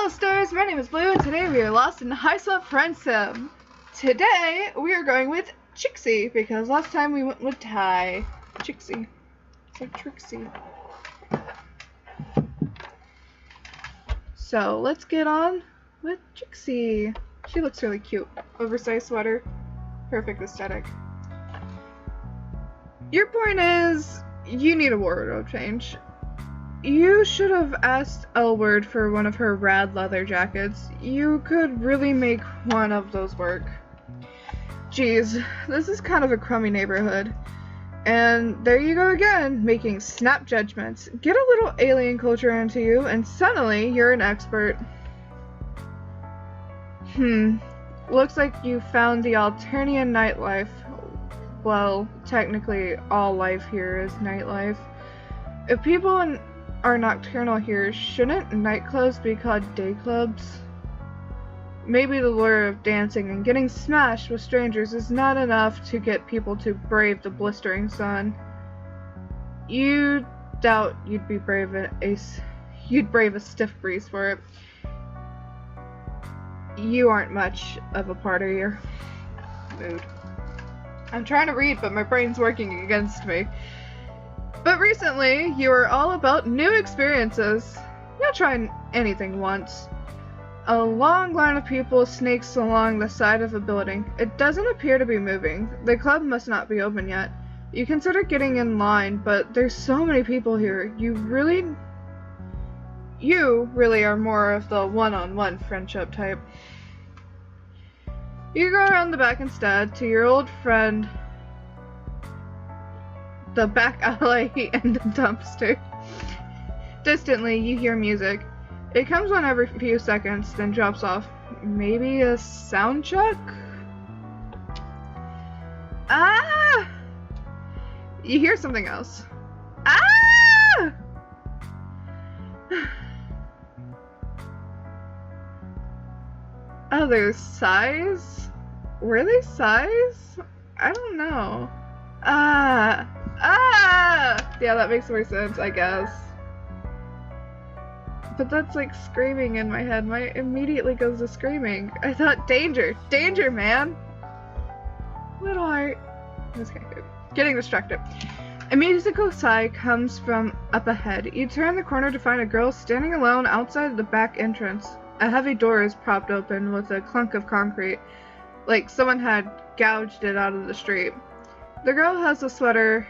Hello stars, my name is Blue and today we are lost in Hiveswap Friendsim. Today we are going with Chixie because last time we went with Chixie. It's like Trixie. So let's get on with Chixie. She looks really cute. Oversized sweater. Perfect aesthetic. Your point is, you need a wardrobe change. You should have asked L-Word for one of her rad leather jackets. You could really make one of those work. Geez, this is kind of a crummy neighborhood. And there you go again, making snap judgments. Get a little alien culture into you, and suddenly you're an expert. Looks like you found the Alternian nightlife. Well, technically, all life here is nightlife. If people are nocturnal here, shouldn't nightclubs be called day clubs? Maybe the lure of dancing and getting smashed with strangers is not enough to get people to brave the blistering sun. You doubt you'd brave a stiff breeze for it. You aren't much of a partier. Mood. I'm trying to read, but my brain's working against me. But recently, you were all about new experiences. You'll try anything once. A long line of people snakes along the side of a building. It doesn't appear to be moving. The club must not be open yet. You consider getting in line, but there's so many people here. You really are more of the one-on-one friendship type. You go around the back instead to your old friend, the back alley and the dumpster. Distantly, you hear music. It comes on every few seconds, then drops off. Maybe a sound check? Ah! You hear something else. Ah! Oh, there's sighs? Were they sighs? I don't know. Ah! Yeah, that makes more sense, I guess. But that's like screaming in my head. My immediately goes to screaming. I thought danger! Danger, man! Little heart. Okay, good. Getting distracted. A musical sigh comes from up ahead. You turn the corner to find a girl standing alone outside the back entrance. A heavy door is propped open with a clunk of concrete, like someone had gouged it out of the street. The girl has a sweater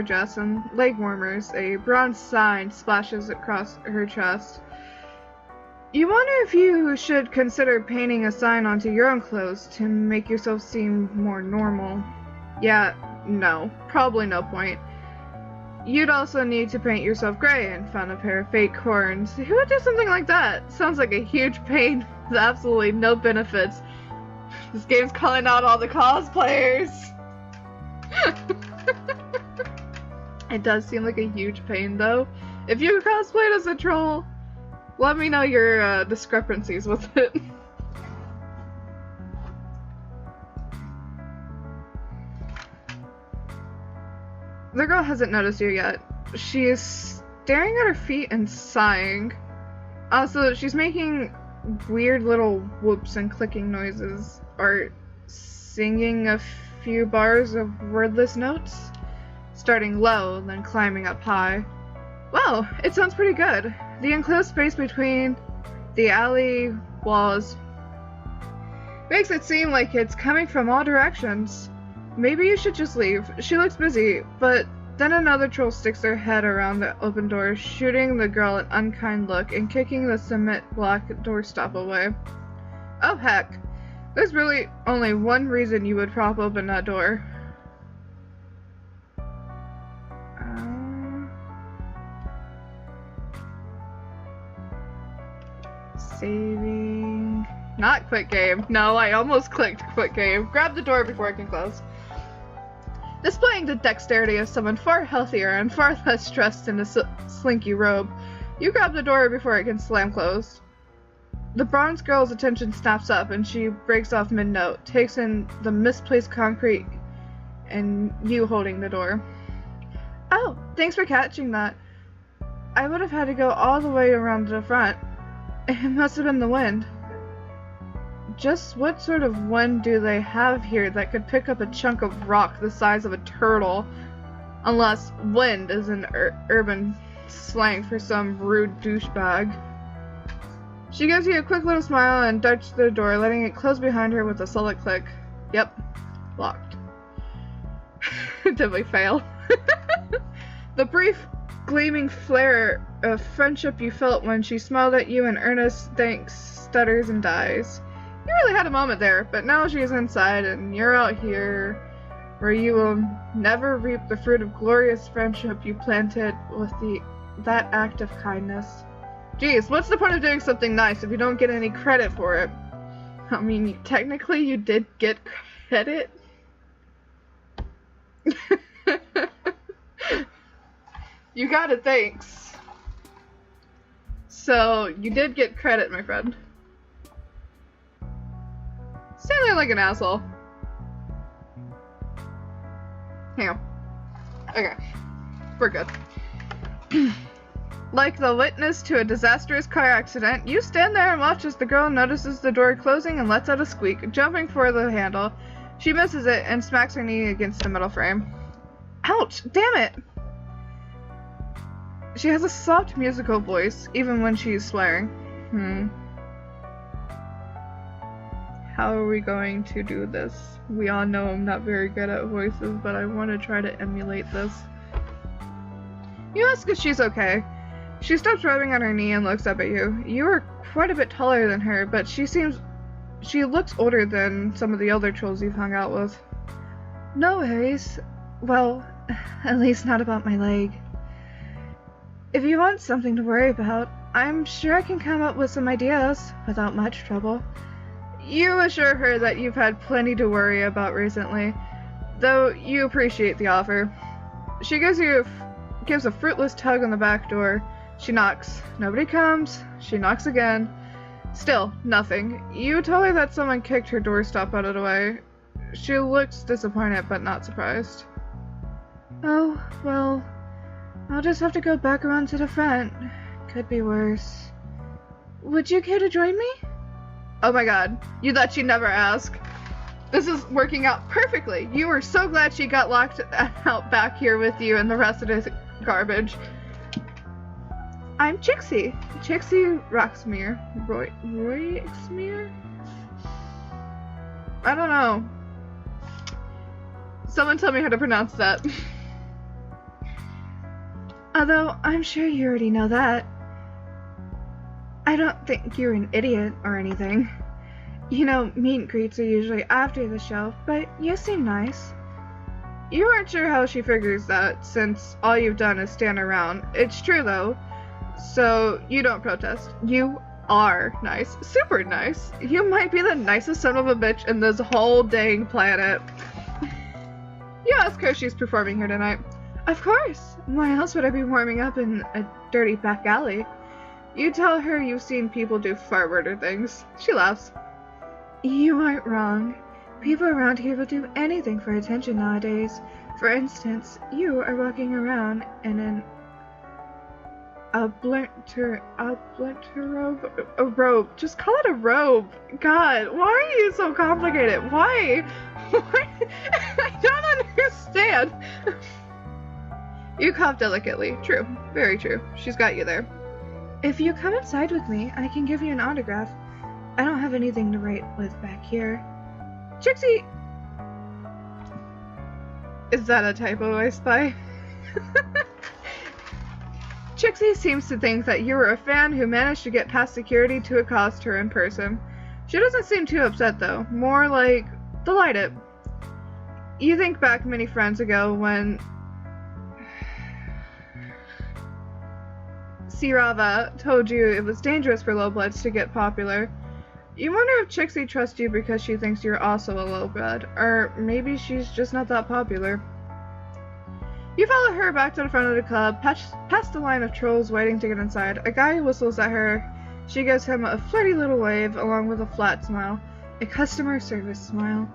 dress and leg warmers. A bronze sign splashes across her chest. You wonder if you should consider painting a sign onto your own clothes to make yourself seem more normal. Yeah, no, probably no point. You'd also need to paint yourself gray and find a pair of fake horns. Who would do something like that? Sounds like a huge pain with absolutely no benefits. This game's calling out all the cosplayers. It does seem like a huge pain, though. If you cosplayed as a troll, let me know your discrepancies with it. The girl hasn't noticed you yet. She is staring at her feet and sighing. Also, she's making weird little whoops and clicking noises, or singing a few bars of wordless notes, starting low, then climbing up high. Well, it sounds pretty good. The enclosed space between the alley walls makes it seem like it's coming from all directions. Maybe you should just leave. She looks busy, but then another troll sticks their head around the open door, shooting the girl an unkind look and kicking the cement block doorstop away. Oh heck, there's really only one reason you would prop open that door. Saving. Not quit game. No, I almost clicked quit game. Grab the door before I can close. Displaying the dexterity of someone far healthier and far less dressed in a slinky robe, you grab the door before it can slam closed. The bronze girl's attention snaps up and she breaks off mid-note, takes in the misplaced concrete and you holding the door. Oh, thanks for catching that. I would have had to go all the way around to the front. It must have been the wind. Just what sort of wind do they have here that could pick up a chunk of rock the size of a turtle? Unless wind is an urban slang for some rude douchebag. She gives you a quick little smile and darts to the door, letting it close behind her with a solid click. Yep, locked. Did we fail? The brief, gleaming flare of friendship you felt when she smiled at you in earnest thanks stutters and dies. You really had a moment there, but now she's inside and you're out here where you will never reap the fruit of glorious friendship you planted with that act of kindness. Geez, what's the point of doing something nice if you don't get any credit for it? I mean, technically you did get credit. You got it, thanks. So, you did get credit, my friend. Stand there like an asshole. Hang on. Okay. We're good. Like the witness to a disastrous car accident, you stand there and watch as the girl notices the door closing and lets out a squeak, jumping for the handle. She misses it and smacks her knee against the metal frame. Ouch! Damn it! She has a soft musical voice, even when she's swearing. How are we going to do this? We all know I'm not very good at voices, but I want to try to emulate this. You ask if she's okay. She stops rubbing on her knee and looks up at you. You are quite a bit taller than her, but she looks older than some of the other trolls you've hung out with. No worries. Well, at least not about my leg. If you want something to worry about, I'm sure I can come up with some ideas without much trouble. You assure her that you've had plenty to worry about recently, though you appreciate the offer. She gives a fruitless tug on the back door. She knocks. Nobody comes. She knocks again. Still, nothing. You tell her that someone kicked her doorstop out of the way. She looks disappointed, but not surprised. Oh, well, I'll just have to go back around to the front. Could be worse. Would you care to join me? Oh my god, you thought she'd never ask. This is working out perfectly. You were so glad she got locked out back here with you and the rest of this garbage. I'm Chixie. Chixie Roxmere. Roxmere? I don't know. Someone tell me how to pronounce that. Although, I'm sure you already know that. I don't think you're an idiot or anything. You know, meet and greets are usually after the show, but you seem nice. You aren't sure how she figures that, since all you've done is stand around. It's true, though, so you don't protest. You are nice. Super nice. You might be the nicest son of a bitch in this whole dang planet. You ask her if she's performing here tonight. Of course. Why else would I be warming up in a dirty back alley? You tell her you've seen people do far weirder things. She laughs. You aren't wrong. People around here will do anything for attention nowadays. For instance, you are walking around in a robe. Just call it a robe. God, why are you so complicated? Why? I don't understand. You cough delicately. True. Very true. She's got you there. If you come inside with me, I can give you an autograph. I don't have anything to write with back here. Chixie! Is that a typo I spy? Chixie seems to think that you were a fan who managed to get past security to accost her in person. She doesn't seem too upset though, more like delighted. You think back many friends ago when Sirava told you it was dangerous for lowbloods to get popular. You wonder if Chixie trusts you because she thinks you're also a lowblood, or maybe she's just not that popular. You follow her back to the front of the club, past the line of trolls waiting to get inside. A guy whistles at her. She gives him a flirty little wave along with a flat smile, a customer service smile.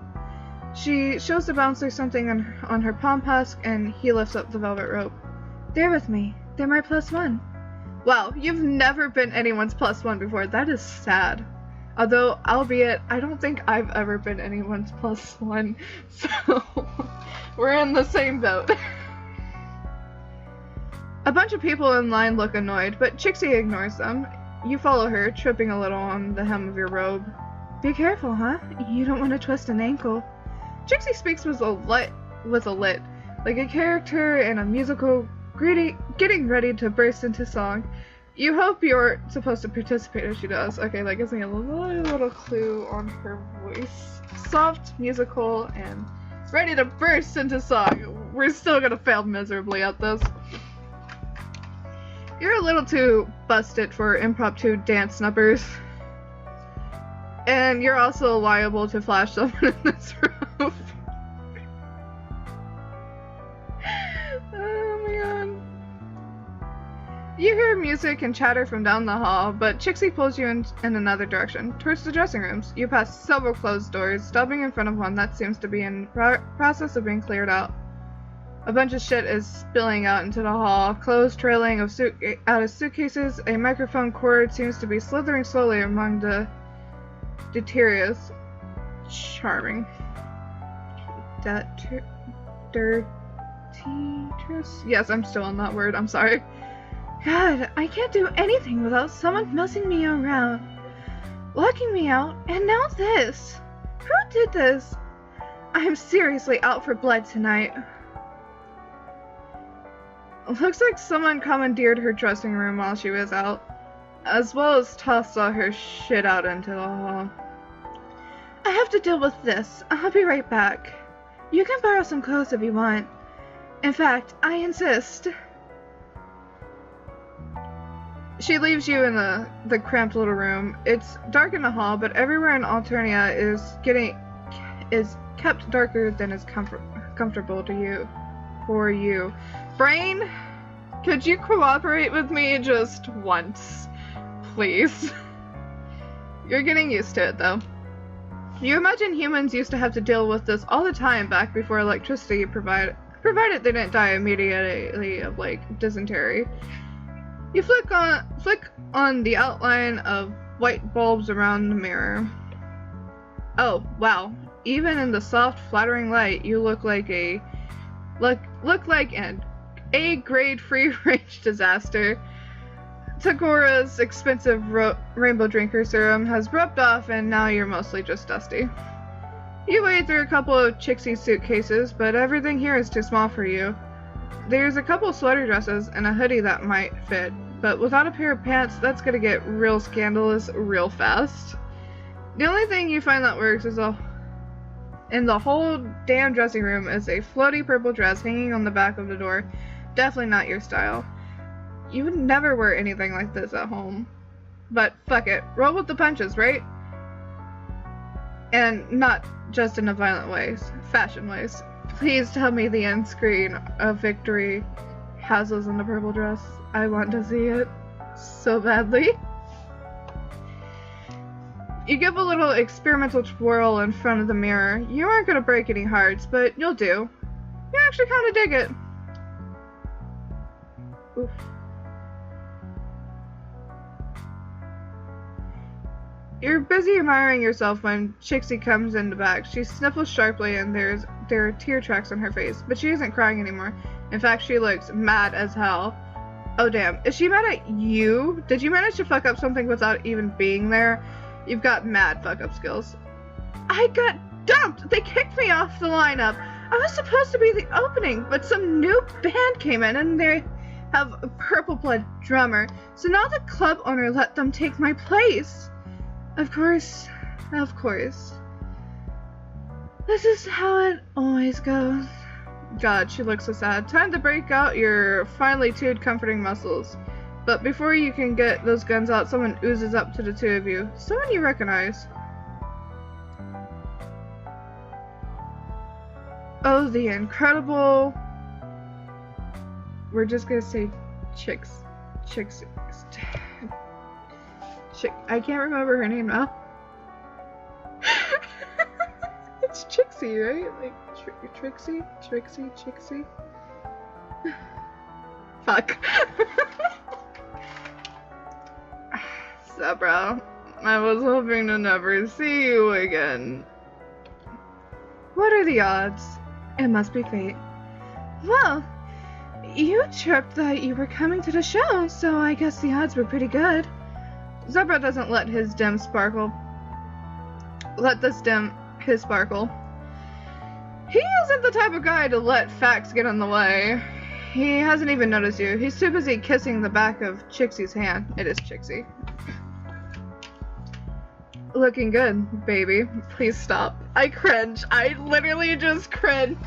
She shows the bouncer something on her palm husk and he lifts up the velvet rope. They're with me. They're my +1. Wow, you've never been anyone's +1 before. That is sad. Although, albeit, I don't think I've ever been anyone's +1, so we're in the same boat. A bunch of people in line look annoyed, but Chixie ignores them. You follow her, tripping a little on the hem of your robe. Be careful, huh? You don't want to twist an ankle. Chixie speaks with a lit, like a character in a musical getting ready to burst into song. You hope you're supposed to participate as she does. Okay, that gives me a little clue on her voice. Soft, musical, and ready to burst into song. We're still gonna fail miserably at this. You're a little too busted for impromptu dance numbers. And you're also liable to flash someone in this room. You hear music and chatter from down the hall, but Chixie pulls you in another direction, towards the dressing rooms. You pass several closed doors, stopping in front of one that seems to be in process of being cleared out. A bunch of shit is spilling out into the hall, clothes trailing out of suitcases. A microphone cord seems to be slithering slowly among the detritus. Charming. Detritus? Yes, I'm still on that word, I'm sorry. God, I can't do anything without someone messing me around, locking me out, and now this. Who did this? I'm seriously out for blood tonight. Looks like someone commandeered her dressing room while she was out, as well as tossed all her shit out into the hall. I have to deal with this. I'll be right back. You can borrow some clothes if you want. In fact, I insist. She leaves you in the cramped little room. It's dark in the hall, but everywhere in Alternia is kept darker than is comfortable for you. Brain, could you cooperate with me just once, please? You're getting used to it, though. You imagine humans used to have to deal with this all the time back before electricity provided they didn't die immediately of, like, dysentery. You flick on the outline of white bulbs around the mirror. Oh, wow. Even in the soft, flattering light, you look like an A-grade free-range disaster. Tagora's expensive rainbow drinker serum has rubbed off, and now you're mostly just dusty. You wade through a couple of Chixie suitcases, but everything here is too small for you. There's a couple sweater dresses and a hoodie that might fit, but without a pair of pants, that's gonna get real scandalous real fast. The only thing you find that works is in the whole damn dressing room is a floaty purple dress hanging on the back of the door. Definitely not your style. You would never wear anything like this at home. But fuck it, roll with the punches, right? And not just in a violent ways, fashion ways. Please tell me the end screen of Victory has us in the purple dress. I want to see it so badly. You give a little experimental twirl in front of the mirror. You aren't gonna break any hearts, but you'll do. You actually kinda dig it. Oof. You're busy admiring yourself when Chixie comes in the back. She sniffles sharply and there are tear tracks on her face, but she isn't crying anymore. In fact, she looks mad as hell. Oh damn, is she mad at you? Did you manage to fuck up something without even being there? You've got mad fuck up skills. I got dumped! They kicked me off the lineup. I was supposed to be the opening, but some new band came in and they have a purple blood drummer. So now the club owner let them take my place. Of course. This is how it always goes. God, she looks so sad. Time to break out your finely tuned comforting muscles. But before you can get those guns out, someone oozes up to the two of you. Someone you recognize. Oh, the incredible... We're just gonna say Chixie. I can't remember her name now. It's Chixie, right? Like, Trixie? Fuck. Zebra, I was hoping to never see you again. What are the odds? It must be fate. Well, you chirped that you were coming to the show, so I guess the odds were pretty good. Zebra doesn't let his dim sparkle. Let this dim his sparkle. He isn't the type of guy to let facts get in the way. He hasn't even noticed you. He's too busy kissing the back of Chixie's hand. It is Chixie. Looking good, baby. Please stop. I cringe. I literally just cringed.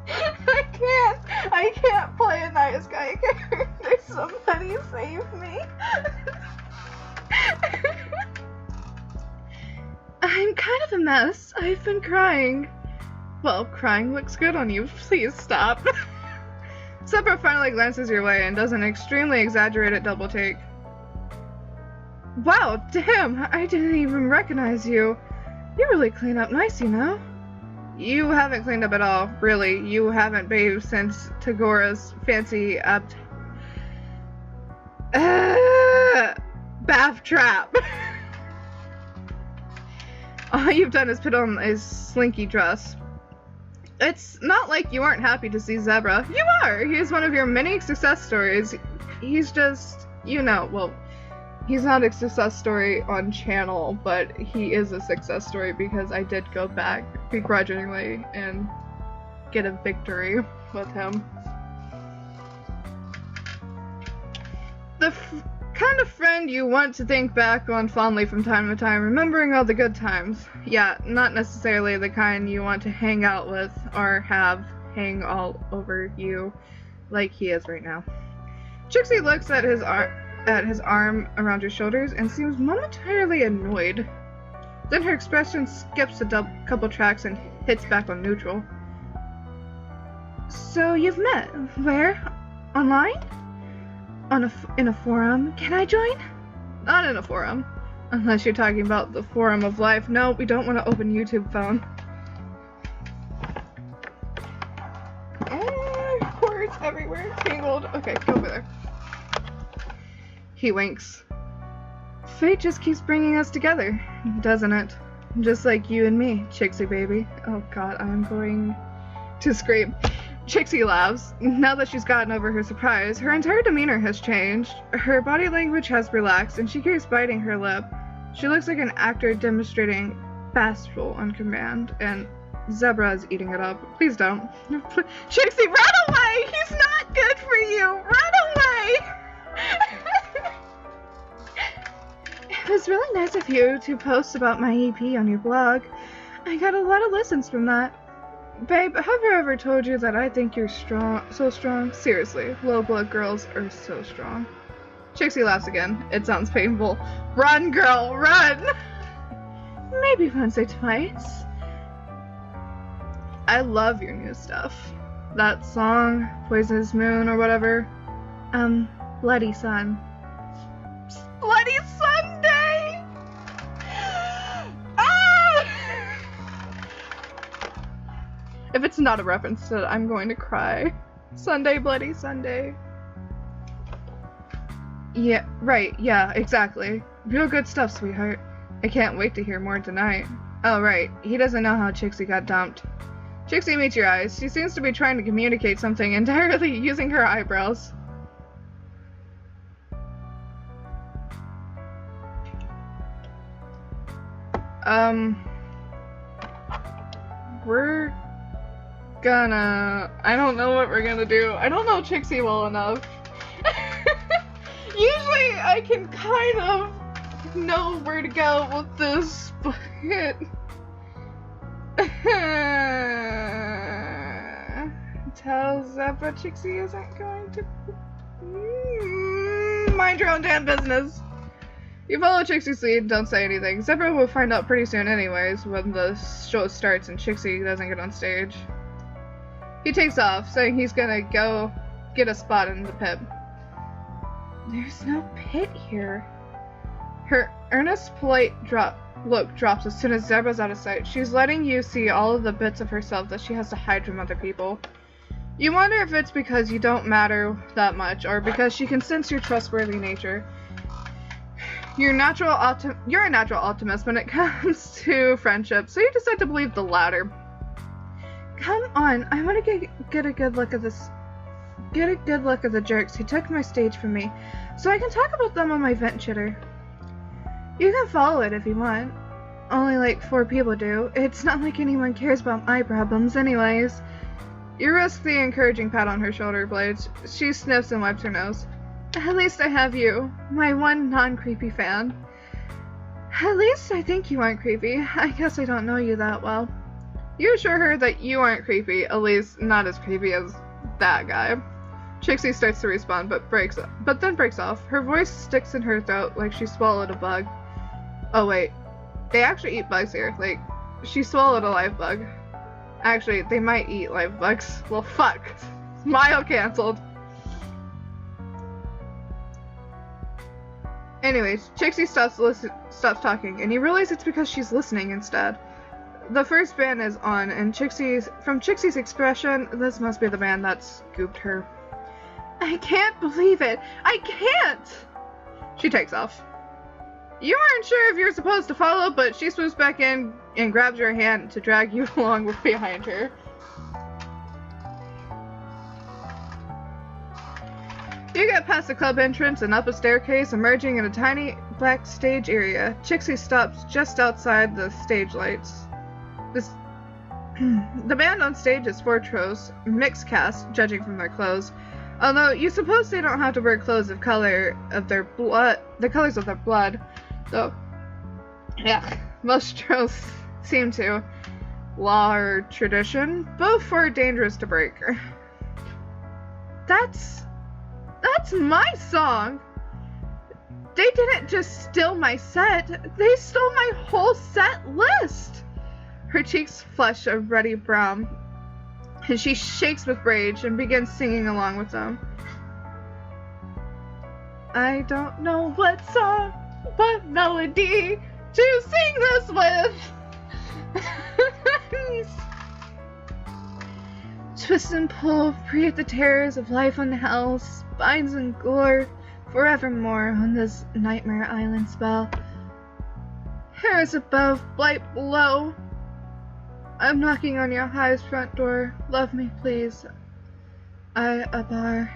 I can't play a nice guy character. Somebody save me. I'm kind of a mess. I've been crying. Well, crying looks good on you. Please stop. Zebra finally glances your way and does an extremely exaggerated double take. Wow, damn, I didn't even recognize you. You really clean up nice, you know? You haven't cleaned up at all, really. You haven't bathed since Tagora's fancy bath trap. All you've done is put on a slinky dress. It's not like you aren't happy to see Zebra. You are! He's one of your many success stories. He's just, you know, well, he's not a success story on channel, but he is a success story because I did go back begrudgingly and get a victory with him. The kind of friend you want to think back on fondly from time to time, remembering all the good times. Yeah, not necessarily the kind you want to hang out with or have hang all over you like he is right now. Chixie looks at his arm around your shoulders and seems momentarily annoyed. Then her expression skips a couple tracks and hits back on neutral. So you've met. Where? Online? In a forum. Can I join? Not in a forum. Unless you're talking about the forum of life. No, we don't want to open YouTube phone. Words everywhere. Tangled. Okay, go over there. He winks. Fate just keeps bringing us together, doesn't it? Just like you and me, Chixie baby. Oh god, I'm going to scream. Chixie laughs. Now that she's gotten over her surprise, her entire demeanor has changed. Her body language has relaxed, and she keeps biting her lip. She looks like an actor demonstrating bashful on command, and Zebra is eating it up. Please don't. Chixie, run away! He's not good for you! Run away! It was really nice of you to post about my EP on your blog. I got a lot of listens from that. Babe, have I ever told you that I think you're so strong? Seriously, low blood girls are so strong. Chixie laughs again. It sounds painful. Run, girl, run! Maybe once or twice. I love your new stuff. That song, Poisonous Moon or whatever. Bloody Sun. Bloody Sunday! Ah! If it's not a reference to it, I'm going to cry. Sunday, Bloody Sunday. Yeah, right, yeah, exactly. Real good stuff, sweetheart. I can't wait to hear more tonight. Oh, right, he doesn't know how Chixie got dumped. Chixie meets your eyes. She seems to be trying to communicate something entirely using her eyebrows. We're gonna... I don't know what we're gonna do. I don't know Chixie well enough. Usually I can kind of know where to go with this, but... Tell Zebra Chixie isn't going to... Mind your own damn business. You follow Chixie's lead, don't say anything. Zebra will find out pretty soon anyways when the show starts and Chixie doesn't get on stage. He takes off, saying he's gonna go get a spot in the pit. There's no pit here. Her earnest, polite look drops as soon as Zebra's out of sight. She's letting you see all of the bits of herself that she has to hide from other people. You wonder if it's because you don't matter that much, or because she can sense your trustworthy nature. You're a natural optimist when it comes to friendship, so you decide to believe the latter. Come on, I want to get a good look at this. Get a good look at the jerks who took my stage from me, so I can talk about them on my vent chitter. You can follow it if you want. Only like 4 people do. It's not like anyone cares about my problems anyways. You risk the encouraging pat on her shoulder blades. She sniffs and wipes her nose. At least I have you, my one non-creepy fan. At least I think you aren't creepy. I guess I don't know you that well. You assure her that you aren't creepy, at least not as creepy as that guy. Chixie starts to respond, but then breaks off. Her voice sticks in her throat like she swallowed a bug. Oh wait, they actually eat bugs here. Like, she swallowed a live bug. Actually, they might eat live bugs. Well, fuck. Smile cancelled. Anyways, Chixie stops talking, and you realize it's because she's listening instead. The first band is on, and from Chixie's expression, this must be the band that scooped her. I can't believe it! I can't! She takes off. You aren't sure if you're supposed to follow, but she swoops back in and grabs your hand to drag you along behind her. You get past the club entrance and up a staircase, emerging in a tiny black stage area. Chixie stops just outside the stage lights. The band on stage is 4 tros, mixed cast, judging from their clothes. Although you suppose they don't have to wear clothes of the colors of their blood, though. Yeah, most tros seem to. Law or tradition, both are dangerous to break. That's my song. They didn't just steal my set, they stole my whole set list. Her cheeks flush a ruddy brown, and she shakes with rage and begins singing along with them. I don't know what song, what melody to sing this with. Twist and pull, breathe the terrors of life on hell, spines and gore, forevermore on this nightmare island spell. Harris above, blight below. I'm knocking on your highest front door. Love me, please. I bar.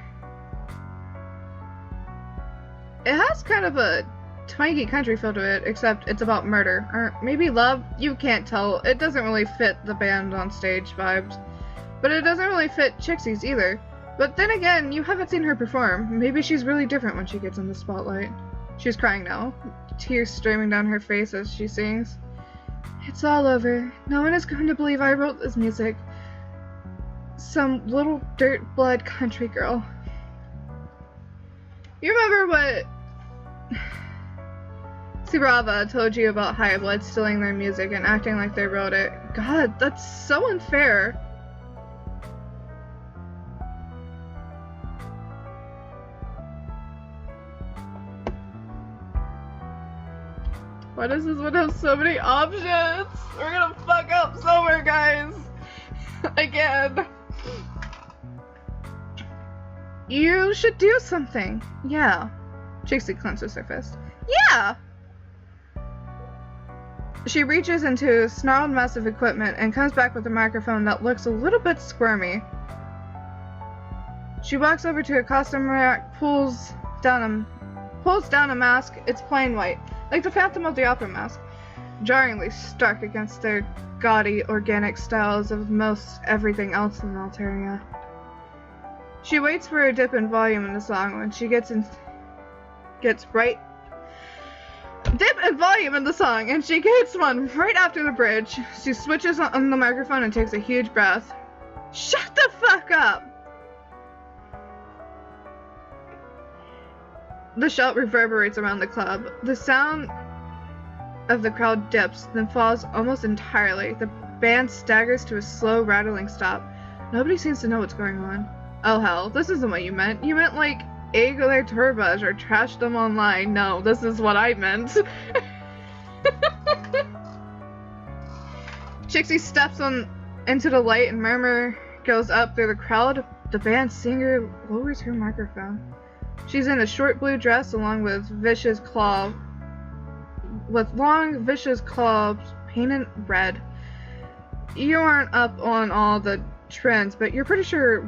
It has kind of a twangy country feel to it, except it's about murder. Or maybe love? You can't tell. It doesn't really fit the band on stage vibes. But it doesn't really fit Chixie's either. But then again, you haven't seen her perform. Maybe she's really different when she gets in the spotlight. She's crying now, tears streaming down her face as she sings. It's all over. No one is going to believe I wrote this music. Some little dirt blood country girl. You remember what Sirava told you about high blood stealing their music and acting like they wrote it? God, that's so unfair. Why does this one have so many options? We're gonna fuck up somewhere, guys. Again. You should do something. Yeah. Chixie clenches her fist. Yeah! She reaches into a snarled mess of equipment and comes back with a microphone that looks a little bit squirmy. She walks over to a costume rack, pulls down a mask. It's plain white, like the Phantom of the Opera mask, jarringly stark against their gaudy, organic styles of most everything else in Alteria. She waits for a dip in volume in the song when she gets right. Dip in volume in the song, and she gets one right after the bridge. She switches on the microphone and takes a huge breath. Shut the fuck up! The shout reverberates around the club. The sound of the crowd dips, then falls almost entirely. The band staggers to a slow, rattling stop. Nobody seems to know what's going on. Oh hell, this isn't what you meant. You meant like egg their turbas or trash them online. No, this is what I meant. Chixie steps into the light and murmur goes up through the crowd. The band singer lowers her microphone. She's in a short blue dress along with vicious claw with long, vicious claws painted red. You aren't up on all the trends, but you're pretty sure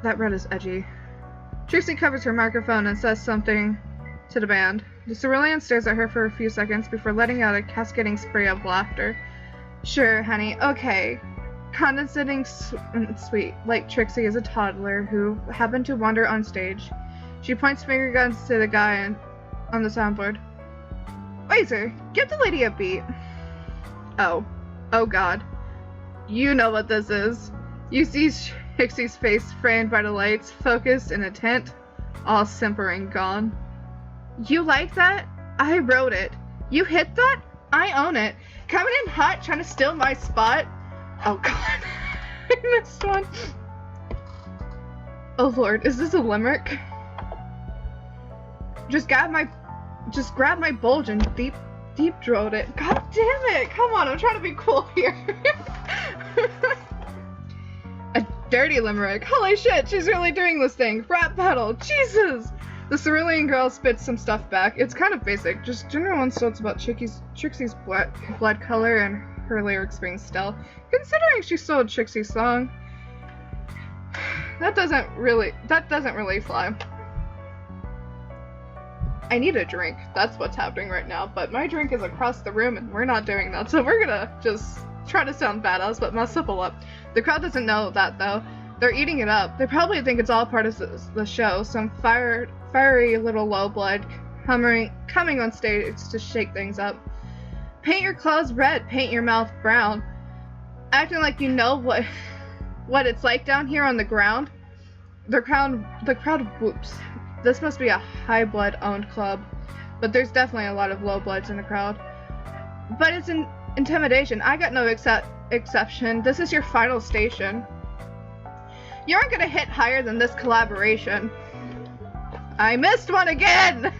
that red is edgy. Chixie covers her microphone and says something to the band. The cerulean stares at her for a few seconds before letting out a cascading spray of laughter. Sure, honey, okay. Condescending and sweet, like Chixie is a toddler who happened to wander on stage. She points finger guns to the guy on the soundboard. Laser, give the lady a beat. Oh god. You know what this is. You see Chixie's face framed by the lights, focused and intent, all simpering gone. You like that? I wrote it. You hit that? I own it. Coming in hot, trying to steal my spot? Oh god. I missed one. Oh lord, is this a limerick? Just grab my bulge and deep throat it. God damn it! Come on, I'm trying to be cool here. A dirty limerick. Holy shit, she's really doing this thing. Rap battle. Jesus! The cerulean girl spits some stuff back. It's kind of basic, just general insults about Chixie's blood color and her lyrics being stale. Considering she stole Chixie's song, that doesn't really fly. I need a drink. That's what's happening right now, but my drink is across the room and we're not doing that, so we're gonna just try to sound badass but mess up a lot. The crowd doesn't know that though. They're eating it up. They probably think it's all part of the show. Some fiery little low blood coming on stage to shake things up. Paint your clothes red, paint your mouth brown. Acting like you know what it's like down here on the ground. The crowd whoops. This must be a high blood owned club, but there's definitely a lot of low bloods in the crowd. But it's an intimidation. I got no exception. This is your final station. You aren't gonna hit higher than this collaboration. I missed one again!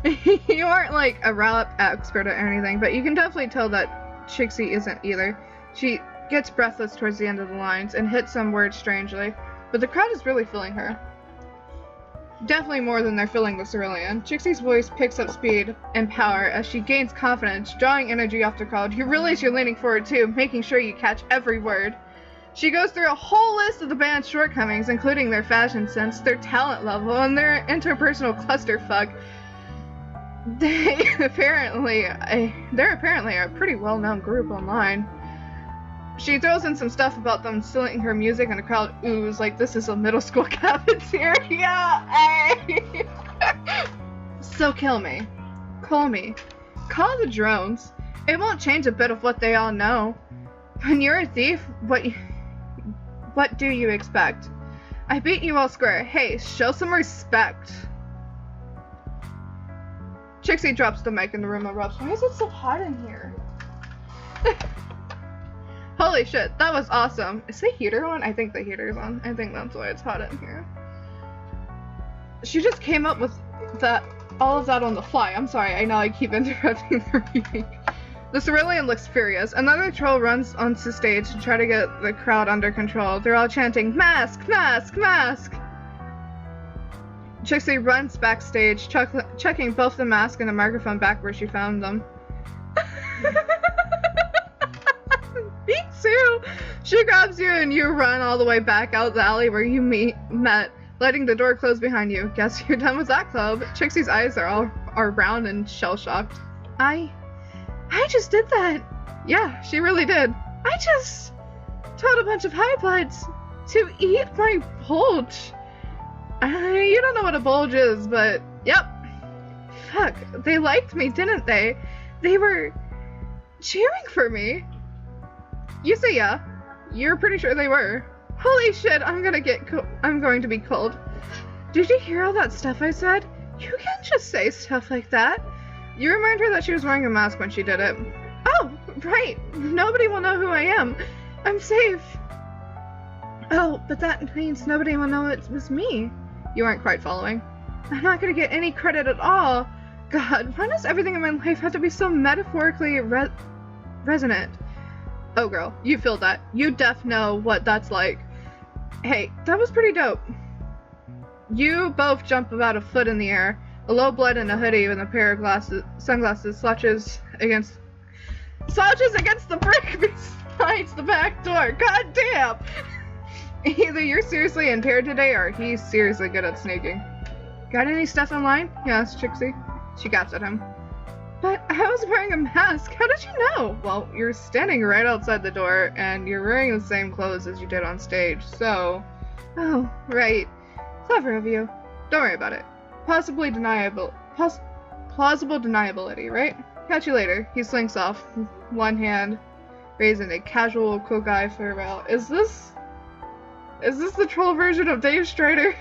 You aren't like a rap expert or anything, but you can definitely tell that Chixie isn't either. She gets breathless towards the end of the lines and hits some words strangely, but the crowd is really feeling her. Definitely more than they're feeling the cerulean. Chixie's voice picks up speed and power as she gains confidence, drawing energy off the crowd. You realize you're leaning forward too, making sure you catch every word. She goes through a whole list of the band's shortcomings, including their fashion sense, their talent level, and their interpersonal clusterfuck. They're apparently a pretty well-known group online. She throws in some stuff about them stealing her music, and the crowd oohs like this is a middle school cafeteria. Hey. So kill me. Call me. Call the drones. It won't change a bit of what they all know. When you're a thief, what do you expect? I beat you all square. Hey, show some respect. Chixie drops the mic and the room erupts. Why is it so hot in here? Holy shit, that was awesome. Is the heater on? I think the heater's on. I think that's why it's hot in here. She just came up with all of that on the fly. I'm sorry, I know I keep interrupting the reading. The cerulean looks furious. Another troll runs onto stage to try to get the crowd under control. They're all chanting, "Mask! Mask! Mask!" Chixie runs backstage, chucking both the mask and the microphone back where she found them. Me too! She grabs you and you run all the way back out the alley where you met, letting the door close behind you. Guess you're done with that club. Chixie's eyes are round and shell-shocked. I just did that. Yeah, she really did. I just told a bunch of high bloods to eat my bulge. You don't know what a bulge is, but yep. Fuck, they liked me, didn't they? They were cheering for me. You say yeah. You're pretty sure they were. Holy shit, I'm going to be cold. Did you hear all that stuff I said? You can't just say stuff like that. You remind her that she was wearing a mask when she did it. Oh, right. Nobody will know who I am. I'm safe. Oh, but that means nobody will know it was me. You aren't quite following. I'm not gonna get any credit at all. God, why does everything in my life have to be so metaphorically resonant? Oh girl, you feel that. You def know what that's like. Hey, that was pretty dope. You both jump about a foot in the air, A low blood and a hoodie with a pair of sunglasses slouches against the brick besides the back door. God damn! Either you're seriously impaired today or he's seriously good at sneaking. Got any stuff in line? He asked Chixie. She gasped at him. But I was wearing a mask. How did you know? Well, you're standing right outside the door and you're wearing the same clothes as you did on stage, so... Oh, right. Clever of you. Don't worry about it. Plausible deniability, right? Catch you later. He slinks off, one hand raised in a casual, cool guy farewell. Is this the troll version of Dave Strider?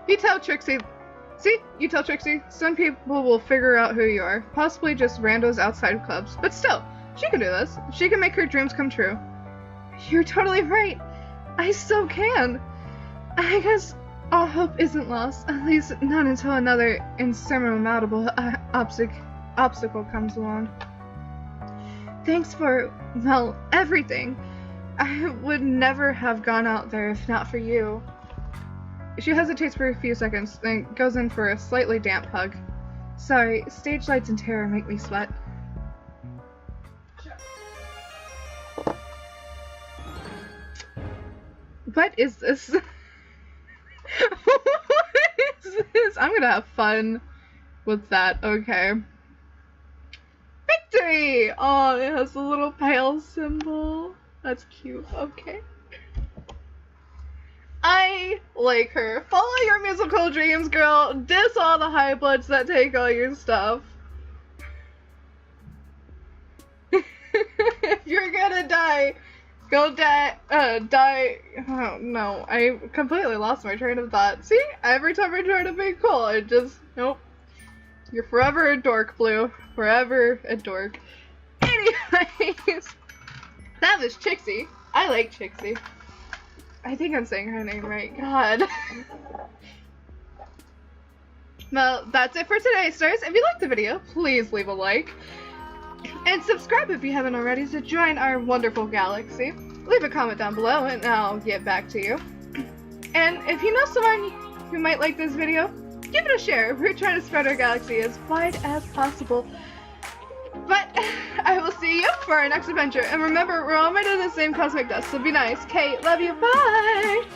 You tell Chixie, some people will figure out who you are. Possibly just randos outside clubs. But still, she can do this. She can make her dreams come true. You're totally right. I so can. I guess all hope isn't lost. At least not until another insurmountable obstacle comes along. Thanks for, well, everything. I would never have gone out there if not for you. She hesitates for a few seconds, then goes in for a slightly damp hug. Sorry, stage lights and terror make me sweat. What is this? What is this? I'm gonna have fun with that, okay. Victory! Oh, it has a little pale symbol. That's cute, okay. I like her. Follow your musical dreams, girl. Diss all the high bloods that take all your stuff. If you're gonna die, go die. Oh no, I completely lost my train of thought. See, every time I try to be cool, it just, nope. You're forever a dork, Blue. Forever a dork. Anyways, that was Chixie. I like Chixie. I think I'm saying her name right. God. Well, that's it for today, stars. If you liked the video, please leave a like. And subscribe if you haven't already to join our wonderful galaxy. Leave a comment down below and I'll get back to you. And if you know someone who might like this video, give it a share. We're trying to spread our galaxy as wide as possible. But I will see you for our next adventure. And remember, we're all made of the same cosmic dust, so be nice. Kate, love you. Bye!